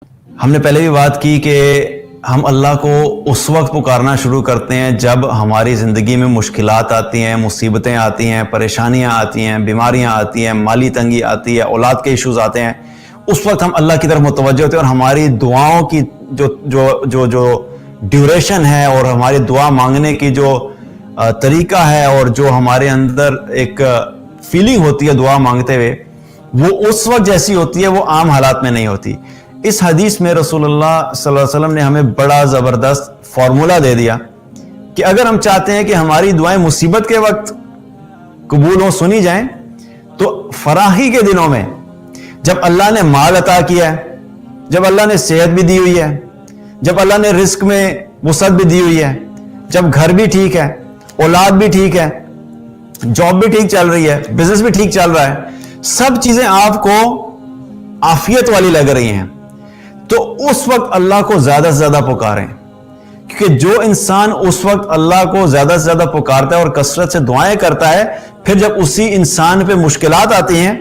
ہم نے پہلے بھی بات کی کہ ہم اللہ کو اس وقت پکارنا شروع کرتے ہیں جب ہماری زندگی میں مشکلات آتی ہیں، مصیبتیں آتی ہیں، پریشانیاں آتی ہیں، بیماریاں آتی ہیں، مالی تنگی آتی ہے، اولاد کے ایشوز آتے ہیں۔ اس وقت ہم اللہ کی طرف متوجہ ہوتے ہیں اور ہماری دعاؤں کی جو ڈیوریشن ہے اور ہماری دعا مانگنے کی جو طریقہ ہے اور جو ہمارے اندر ایک فیلنگ ہوتی ہے دعا مانگتے ہوئے، وہ اس وقت جیسی ہوتی ہے، وہ عام حالات میں نہیں ہوتی۔ اس حدیث میں رسول اللہ صلی اللہ علیہ وسلم نے ہمیں بڑا زبردست فارمولا دے دیا کہ اگر ہم چاہتے ہیں کہ ہماری دعائیں مصیبت کے وقت قبول ہوں، سنی جائیں، تو فراخی کے دنوں میں جب اللہ نے مال عطا کیا ہے، جب اللہ نے صحت بھی دی ہوئی ہے، جب اللہ نے رزق میں وسعت بھی دی ہوئی ہے، جب گھر بھی ٹھیک ہے، اولاد بھی ٹھیک ہے، جاب بھی ٹھیک چل رہی ہے، بزنس بھی ٹھیک چل رہا ہے، سب چیزیں آپ کو عافیت والی لگ رہی ہیں، تو اس وقت اللہ کو زیادہ سے زیادہ پکاریں۔ کیونکہ جو انسان اس وقت اللہ کو زیادہ سے زیادہ پکارتا ہے اور کثرت سے دعائیں کرتا ہے، پھر جب اسی انسان پہ مشکلات آتی ہیں،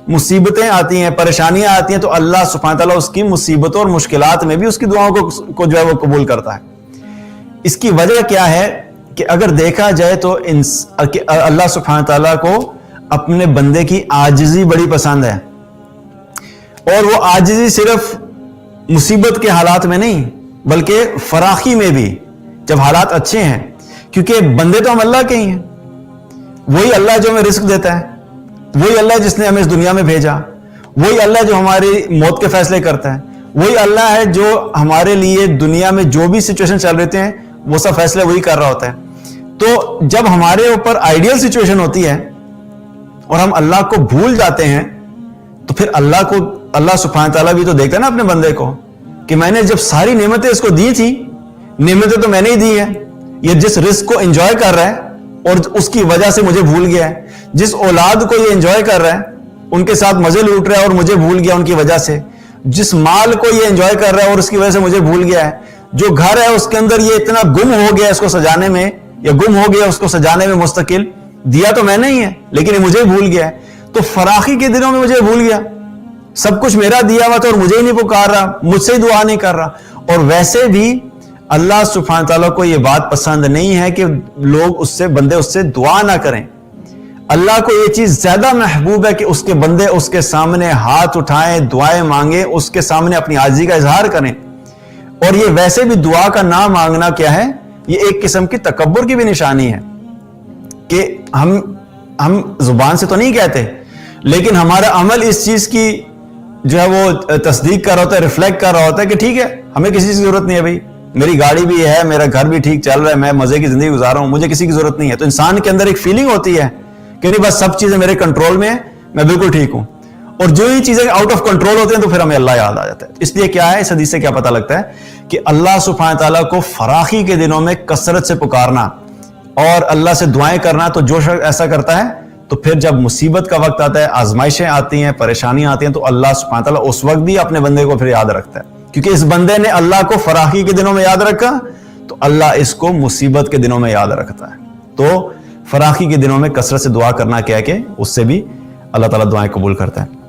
مصیبتیں آتی ہیں، پریشانیاں آتی ہیں، تو اللہ سبحانہ تعالیٰ اس کی مصیبتوں اور مشکلات میں بھی اس کی دعاؤں کو جو ہے وہ قبول کرتا ہے۔ اس کی وجہ کیا ہے کہ اگر دیکھا جائے تو اللہ سبحانہ تعالیٰ کو اپنے بندے کی عاجزی بڑی پسند ہے، اور وہ عاجزی صرف مصیبت کے حالات میں نہیں بلکہ فراخی میں بھی، جب حالات اچھے ہیں، کیونکہ بندے تو ہم اللہ کے ہی ہیں۔ وہی اللہ جو ہمیں رزق دیتا ہے، وہی اللہ جس نے ہمیں اس دنیا میں بھیجا، وہی اللہ جو ہماری موت کے فیصلے کرتا ہے، وہی اللہ ہے جو ہمارے لیے دنیا میں جو بھی سچویشن چل رہتے ہیں وہ سب فیصلے وہی کر رہا ہوتا ہے۔ تو جب ہمارے اوپر آئیڈیل سچویشن ہوتی ہے اور ہم اللہ کو بھول جاتے ہیں، تو پھر اللہ سبحانہ تعالیٰ بھی تو دیکھتا ہے نا اپنے بندے کو کہ میں نے جب ساری نعمتیں اس کو دی تھی، نعمتیں تو میں نے ہی دی ہیں، یہ جس رزق کو انجوائے کر رہا ہے اور اس کی وجہ سے مجھے بھول گیا ہے، جس اولاد کو یہ انجوائے کر رہا ہے، ان کے ساتھ مزے لوٹ رہا ہے اور مجھے بھول گیا ان کی وجہ سے، جس مال کو یہ انجوائے کر رہا ہے اور اس کی وجہ سے مجھے بھول گیا ہے، جو گھر ہے اس کے اندر یہ اتنا گم ہو گیا اس کو سجانے میں، یا گم ہو گیا اس کو سجانے میں مستقل، دیا تو میں نے ہی ہے لیکن یہ مجھے بھول گیا ہے۔ تو فراخی کے دنوں میں مجھے بھول گیا، سب کچھ میرا دیا ہوا تھا اور مجھے ہی نہیں پکار رہا، مجھ سے ہی دعا نہیں کر رہا۔ اور ویسے بھی اللہ سبحانہ تعالیٰ کو یہ بات پسند نہیں ہے کہ لوگ بندے اس سے دعا نہ کریں۔ اللہ کو یہ چیز زیادہ محبوب ہے کہ اس کے بندے اس کے سامنے ہاتھ اٹھائیں، دعائیں مانگیں، اس کے سامنے اپنی عاجزی کا اظہار کریں۔ اور یہ ویسے بھی دعا کا نہ مانگنا کیا ہے؟ یہ ایک قسم کی تکبر کی بھی نشانی ہے کہ ہم زبان سے تو نہیں کہتے، لیکن ہمارا عمل اس چیز کی جو ہے وہ تصدیق کر رہا ہوتا ہے، ریفلیکٹ کر رہا ہوتا ہے کہ ٹھیک ہے، ہمیں کسی کی ضرورت نہیں ہے بھائی، میری گاڑی بھی ہے، میرا گھر بھی ٹھیک چل رہا ہے، میں مزے کی زندگی گزار رہا ہوں، مجھے کسی کی ضرورت نہیں ہے۔ تو انسان کے اندر ایک فیلنگ ہوتی ہے کہ نہیں، بس سب چیزیں میرے کنٹرول میں ہیں، میں بالکل ٹھیک ہوں۔ اور جو ہی چیزیں آؤٹ آف کنٹرول ہوتے ہیں تو پھر ہمیں اللہ یاد آ جاتا ہے۔ اس لیے کیا ہے، اس حدیث سے کیا پتہ لگتا ہے کہ اللہ سبحانہ تعالیٰ کو فراخی کے دنوں میں کثرت سے پکارنا اور اللہ سے دعائیں کرنا، تو جو شخص ایسا کرتا ہے تو پھر جب مصیبت کا وقت آتا ہے، آزمائشیں آتی ہیں، پریشانیاں آتی ہیں، تو اللہ سبحانہ تعالیٰ اس وقت بھی اپنے بندے کو پھر یاد رکھتا ہے، کیونکہ اس بندے نے اللہ کو فراخی کے دنوں میں یاد رکھا تو اللہ اس کو مصیبت کے دنوں میں یاد رکھتا ہے۔ تو فراخی کے دنوں میں کثرت سے دعا کرنا کیا ہے کہ اس سے بھی اللہ تعالیٰ دعائیں قبول کرتا ہے۔